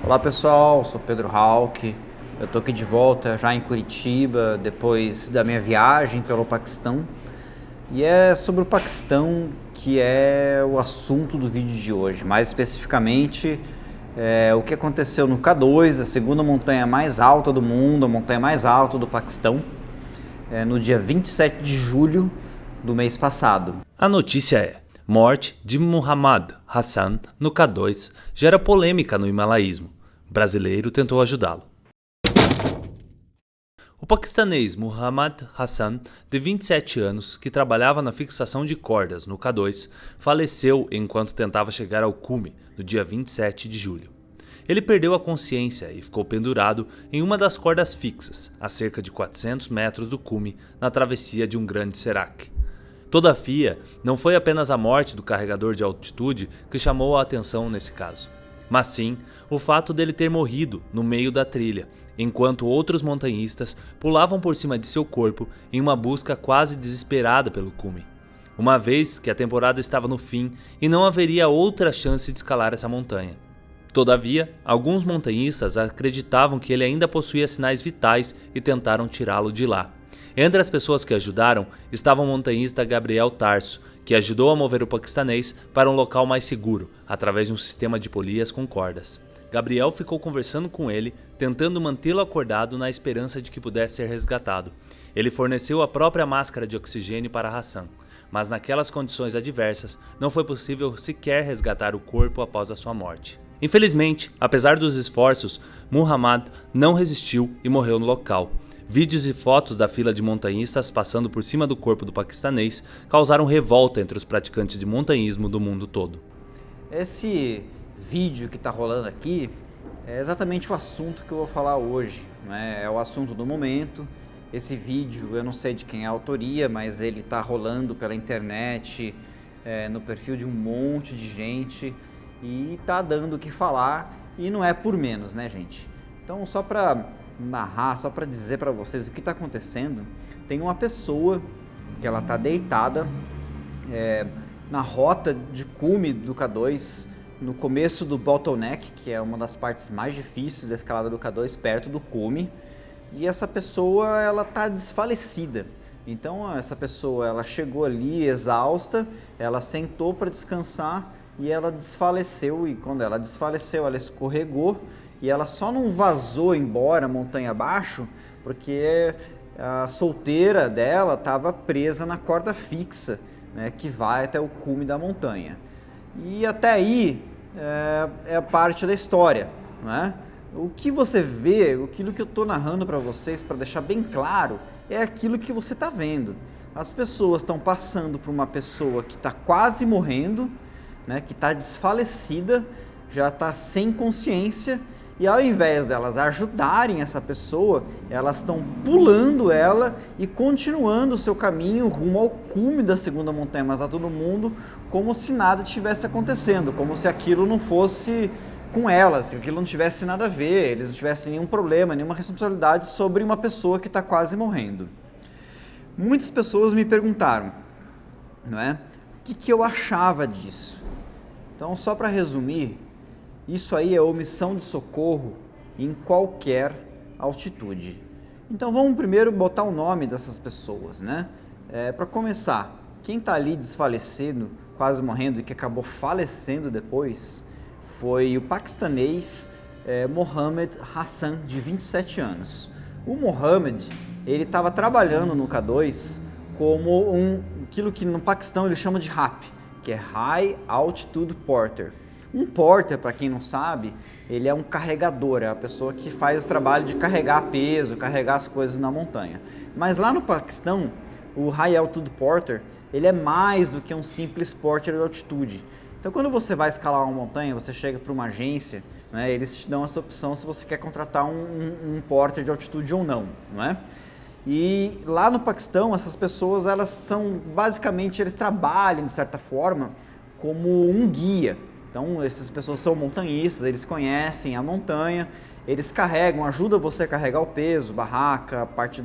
Olá pessoal, sou Pedro Hauck. Eu tô aqui de volta já em Curitiba depois da minha viagem pelo Paquistão. E é sobre o Paquistão que é o assunto do vídeo de hoje. Mais especificamente, o que aconteceu no K2, a segunda montanha mais alta do mundo, a montanha mais alta do Paquistão, no dia 27 de julho do mês passado. A notícia é: morte de Muhammad Hassan no K2 gera polêmica no himalaísmo. O brasileiro tentou ajudá-lo. O paquistanês Muhammad Hassan, de 27 anos, que trabalhava na fixação de cordas no K2, faleceu enquanto tentava chegar ao cume no dia 27 de julho. Ele perdeu a consciência e ficou pendurado em uma das cordas fixas, a cerca de 400 metros do cume, na travessia de um grande serac. Todavia, não foi apenas a morte do carregador de altitude que chamou a atenção nesse caso, mas sim o fato dele ter morrido no meio da trilha, enquanto outros montanhistas pulavam por cima de seu corpo em uma busca quase desesperada pelo cume, uma vez que a temporada estava no fim e não haveria outra chance de escalar essa montanha. Todavia, alguns montanhistas acreditavam que ele ainda possuía sinais vitais e tentaram tirá-lo de lá. Entre as pessoas que ajudaram estava o montanhista Gabriel Tarso, que ajudou a mover o paquistanês para um local mais seguro, através de um sistema de polias com cordas. Gabriel ficou conversando com ele, tentando mantê-lo acordado na esperança de que pudesse ser resgatado. Ele forneceu a própria máscara de oxigênio para Hassan, mas naquelas condições adversas não foi possível sequer resgatar o corpo após a sua morte. Infelizmente, apesar dos esforços, Muhammad não resistiu e morreu no local. Vídeos e fotos da fila de montanhistas passando por cima do corpo do paquistanês causaram revolta entre os praticantes de montanhismo do mundo todo. Esse vídeo que está rolando aqui é exatamente o assunto que eu vou falar hoje, né? É o assunto do momento. Esse vídeo, eu não sei de quem é a autoria, mas ele está rolando pela internet, no perfil de um monte de gente e está dando o que falar, e não é por menos, né, gente? Então, só para narrar, só para dizer para vocês o que está acontecendo, tem uma pessoa que ela está deitada na rota de cume do K2, no começo do bottleneck, que é uma das partes mais difíceis da escalada do K2, perto do cume, e essa pessoa ela está desfalecida. Então essa pessoa ela chegou ali exausta, ela sentou para descansar e ela desfaleceu, e quando ela desfaleceu ela escorregou e ela só não vazou embora montanha abaixo porque a solteira dela estava presa na corda fixa, né, que vai até o cume da montanha. E até aí é a parte da história, né? O que você vê, aquilo que eu estou narrando para vocês, para deixar bem claro, é aquilo que você está vendo. As pessoas estão passando por uma pessoa que está quase morrendo, né, que está desfalecida, já está sem consciência, e ao invés delas ajudarem essa pessoa, elas estão pulando ela e continuando o seu caminho rumo ao cume da segunda montanha mais alta do mundo, como se nada estivesse acontecendo, como se aquilo não fosse com elas, se aquilo não tivesse nada a ver, eles não tivessem nenhum problema, nenhuma responsabilidade sobre uma pessoa que está quase morrendo. Muitas pessoas me perguntaram, não é? O que eu achava disso? Então, só para resumir, isso aí é omissão de socorro em qualquer altitude. Então vamos primeiro botar o nome dessas pessoas, né? Para começar, quem está ali desfalecendo, quase morrendo e que acabou falecendo depois, foi o paquistanês Mohammed Hassan, de 27 anos. O Mohammed, ele estava trabalhando no K2 como aquilo que no Paquistão eles chamam de RAP, que é High Altitude Porter. Um porter, para quem não sabe, ele é um carregador, é a pessoa que faz o trabalho de carregar peso, carregar as coisas na montanha. Mas lá no Paquistão, o High Altitude Porter, ele é mais do que um simples porter de altitude. Então quando você vai escalar uma montanha, você chega para uma agência, né, eles te dão essa opção se você quer contratar um porter de altitude ou não, não é? E lá no Paquistão, essas pessoas, elas são, basicamente, eles trabalham, de certa forma, como um guia. Então, essas pessoas são montanhistas, eles conhecem a montanha, eles carregam, ajudam você a carregar o peso, barraca, parte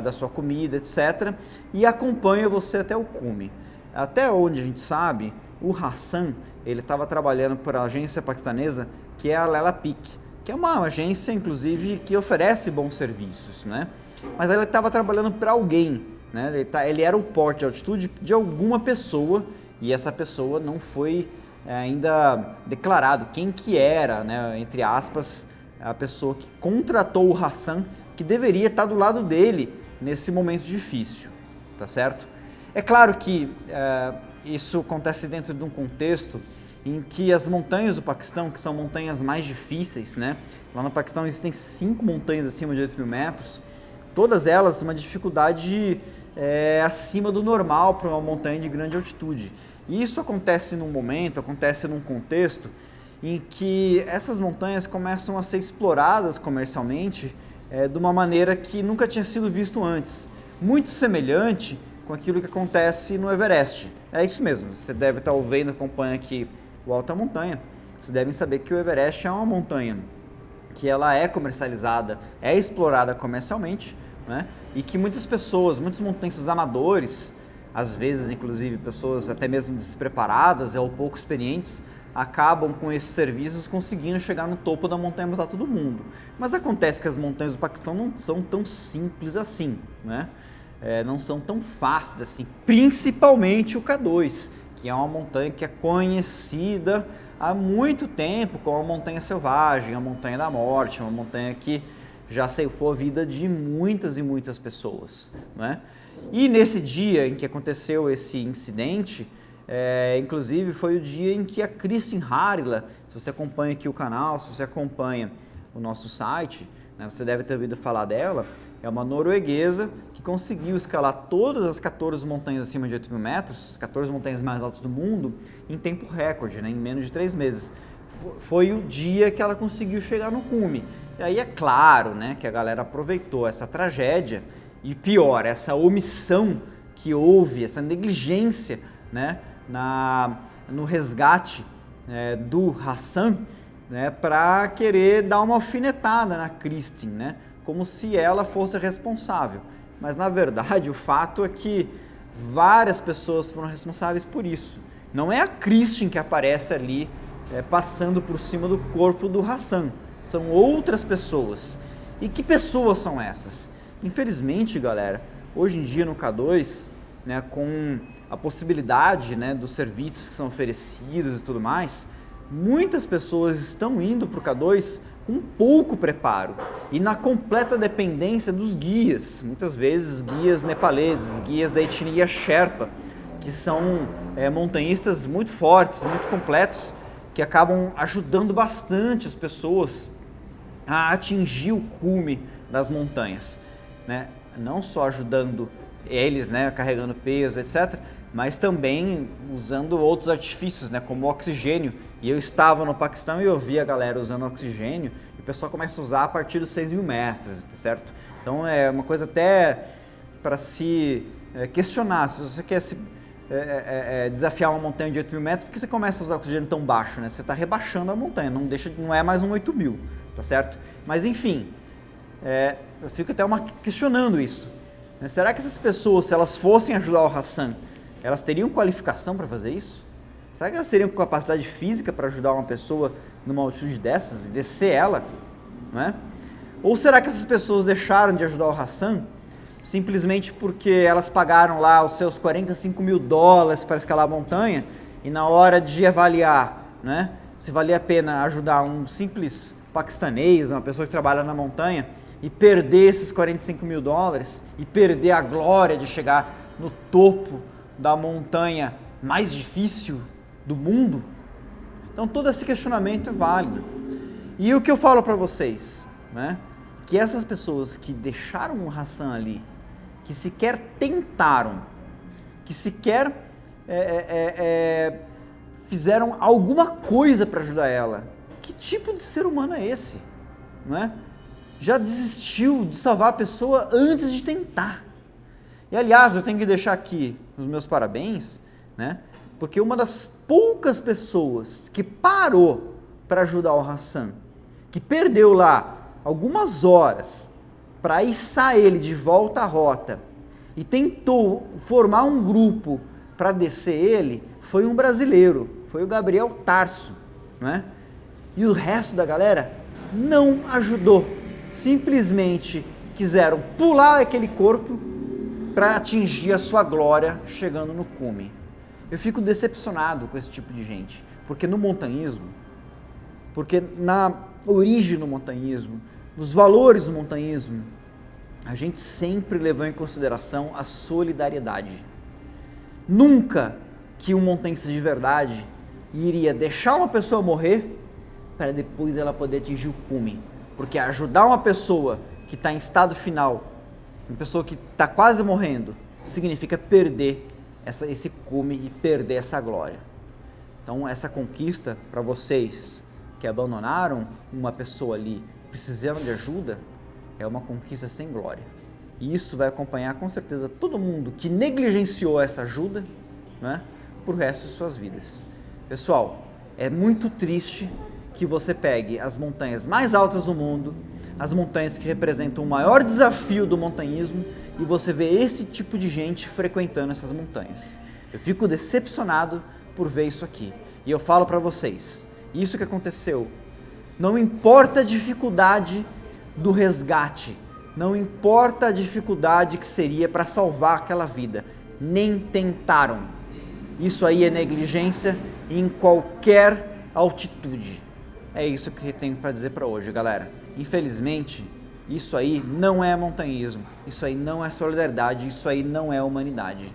da sua comida, etc. E acompanham você até o cume. Até onde a gente sabe, o Hassan, ele estava trabalhando para a agência paquistanesa que é a Lela Pic, que é uma agência, inclusive, que oferece bons serviços, né? Mas ele estava trabalhando para alguém, né? Ele era o porte de altitude de alguma pessoa, e essa pessoa não foi ainda declarado quem que era, né, entre aspas, a pessoa que contratou o Hassan, que deveria estar do lado dele nesse momento difícil, tá certo? É claro que isso acontece dentro de um contexto em que as montanhas do Paquistão, que são montanhas mais difíceis, né? Lá no Paquistão existem 5 montanhas acima de 8.000 metros, todas elas têm uma dificuldade acima do normal para uma montanha de grande altitude. E isso acontece num momento, acontece num contexto em que essas montanhas começam a ser exploradas comercialmente de uma maneira que nunca tinha sido visto antes. Muito semelhante com aquilo que acontece no Everest. É isso mesmo, você deve estar ouvindo, acompanha aqui o Alta Montanha, vocês devem saber que o Everest é uma montanha que ela é comercializada, é explorada comercialmente, né? E que muitas pessoas, muitos montanhistas amadores, às vezes inclusive pessoas até mesmo despreparadas ou pouco experientes, acabam com esses serviços conseguindo chegar no topo da montanha mais alta do mundo. Mas acontece que as montanhas do Paquistão não são tão simples assim, né? Não são tão fáceis assim, principalmente o K2, que é uma montanha que é conhecida há muito tempo como a montanha selvagem, a montanha da morte, uma montanha que já ceifou a vida de muitas e muitas pessoas, né? E nesse dia em que aconteceu esse incidente, inclusive foi o dia em que a Kristin Harila, se você acompanha aqui o canal, se você acompanha o nosso site, né, você deve ter ouvido falar dela, é uma norueguesa que conseguiu escalar todas as 14 montanhas acima de 8.000 metros, as 14 montanhas mais altas do mundo, em tempo recorde, né, em menos de 3 meses. Foi o dia que ela conseguiu chegar no cume. E aí é claro, né, que a galera aproveitou essa tragédia e pior, essa omissão que houve, essa negligência, né, no resgate do Hassan, né, para querer dar uma alfinetada na Kristin, né, como se ela fosse responsável. Mas na verdade o fato é que várias pessoas foram responsáveis por isso. Não é a Kristin que aparece ali passando por cima do corpo do Hassan, são outras pessoas. E que pessoas são essas? Infelizmente, galera, hoje em dia no K2, né, com a possibilidade, né, dos serviços que são oferecidos e tudo mais, muitas pessoas estão indo para o K2 com pouco preparo e na completa dependência dos guias, muitas vezes guias nepaleses, guias da etnia Sherpa, que são montanhistas muito fortes, muito completos, que acabam ajudando bastante as pessoas a atingir o cume das montanhas, né? Não só ajudando eles, né, carregando peso, etc., mas também usando outros artifícios, né, como o oxigênio. E eu estava no Paquistão e eu vi a galera usando oxigênio, e o pessoal começa a usar a partir dos 6.000 metros, tá certo? Então é uma coisa até para se questionar, se você quer desafiar uma montanha de 8.000 metros, por que você começa a usar oxigênio tão baixo, né? Você está rebaixando a montanha, não é mais um 8.000, tá certo? Mas enfim, eu fico até questionando isso. Será que essas pessoas, se elas fossem ajudar o Hassan, elas teriam qualificação para fazer isso? Será que elas teriam capacidade física para ajudar uma pessoa numa altitude dessas e descer ela? Não é? Ou será que essas pessoas deixaram de ajudar o Hassan simplesmente porque elas pagaram lá os seus $45 mil para escalar a montanha e na hora de avaliar, né, se valia a pena ajudar um simples paquistanês, uma pessoa que trabalha na montanha, e perder esses $45 mil e perder a glória de chegar no topo da montanha mais difícil do mundo? Então todo esse questionamento é válido. E o que eu falo para vocês, né, que essas pessoas que deixaram o Hassan ali, que sequer tentaram, que sequer fizeram alguma coisa para ajudar ela, que tipo de ser humano é esse? Não é? Já desistiu de salvar a pessoa antes de tentar. E aliás, eu tenho que deixar aqui os meus parabéns, né? Porque uma das poucas pessoas que parou para ajudar o Hassan, que perdeu lá algumas horas para içar ele de volta à rota e tentou formar um grupo para descer ele, foi um brasileiro, foi o Gabriel Tarso, né? E o resto da galera não ajudou. Simplesmente quiseram pular aquele corpo para atingir a sua glória chegando no cume. Eu fico decepcionado com esse tipo de gente, porque no montanhismo, porque na origem do montanhismo, nos valores do montanhismo, a gente sempre levou em consideração a solidariedade. Nunca que um montanhista de verdade iria deixar uma pessoa morrer para depois ela poder atingir o cume. Porque ajudar uma pessoa que está em estado final, uma pessoa que está quase morrendo, significa perder esse cume e perder essa glória. Então essa conquista para vocês que abandonaram uma pessoa ali precisando de ajuda, é uma conquista sem glória. E isso vai acompanhar com certeza todo mundo que negligenciou essa ajuda, né, por resto de suas vidas. Pessoal, é muito triste que você pegue as montanhas mais altas do mundo, as montanhas que representam o maior desafio do montanhismo, e você vê esse tipo de gente frequentando essas montanhas. Eu fico decepcionado por ver isso aqui. E eu falo para vocês, isso que aconteceu, não importa a dificuldade do resgate, não importa a dificuldade que seria para salvar aquela vida, nem tentaram. Isso aí é negligência em qualquer altitude. É isso que eu tenho para dizer para hoje, galera. Infelizmente, isso aí não é montanhismo, isso aí não é solidariedade, isso aí não é humanidade.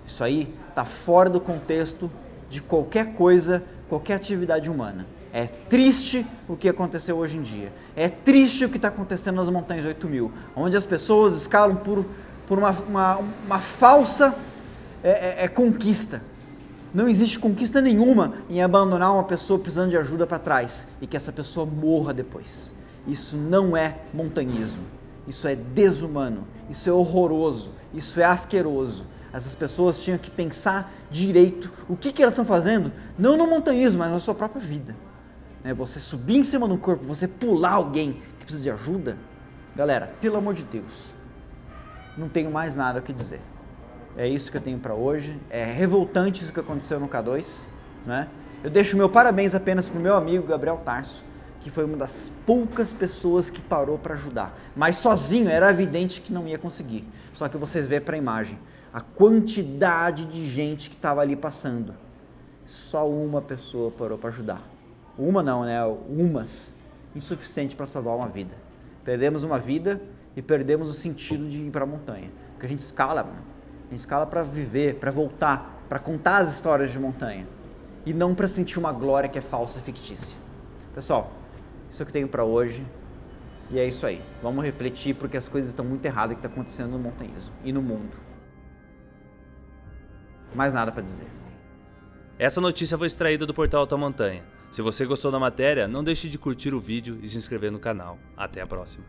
Isso aí está fora do contexto de qualquer coisa, qualquer atividade humana. É triste o que aconteceu hoje em dia. É triste o que está acontecendo nas montanhas 8000, onde as pessoas escalam por uma falsa conquista. Não existe conquista nenhuma em abandonar uma pessoa precisando de ajuda para trás e que essa pessoa morra depois. Isso não é montanhismo. Isso é desumano. Isso é horroroso. Isso é asqueroso. Essas pessoas tinham que pensar direito o que elas estão fazendo, não no montanhismo, mas na sua própria vida. Você subir em cima do corpo, você pular alguém que precisa de ajuda, galera, pelo amor de Deus, não tenho mais nada o que dizer. É isso que eu tenho para hoje. É revoltante isso que aconteceu no K2, né? Eu deixo meu parabéns apenas para o meu amigo Gabriel Tarso, que foi uma das poucas pessoas que parou para ajudar. Mas sozinho era evidente que não ia conseguir. Só que vocês veem para a imagem a quantidade de gente que estava ali passando. Só uma pessoa parou para ajudar. Uma não, né? Umas. Insuficiente para salvar uma vida. Perdemos uma vida e perdemos o sentido de ir para a montanha. Porque a gente escala, mano. A gente escala para viver, para voltar, para contar as histórias de montanha. E não para sentir uma glória que é falsa e fictícia. Pessoal, isso é o que eu tenho para hoje. E é isso aí. Vamos refletir porque as coisas estão muito erradas que está acontecendo no montanhismo e no mundo. Mais nada para dizer. Essa notícia foi extraída do portal Alta Montanha. Se você gostou da matéria, não deixe de curtir o vídeo e se inscrever no canal. Até a próxima.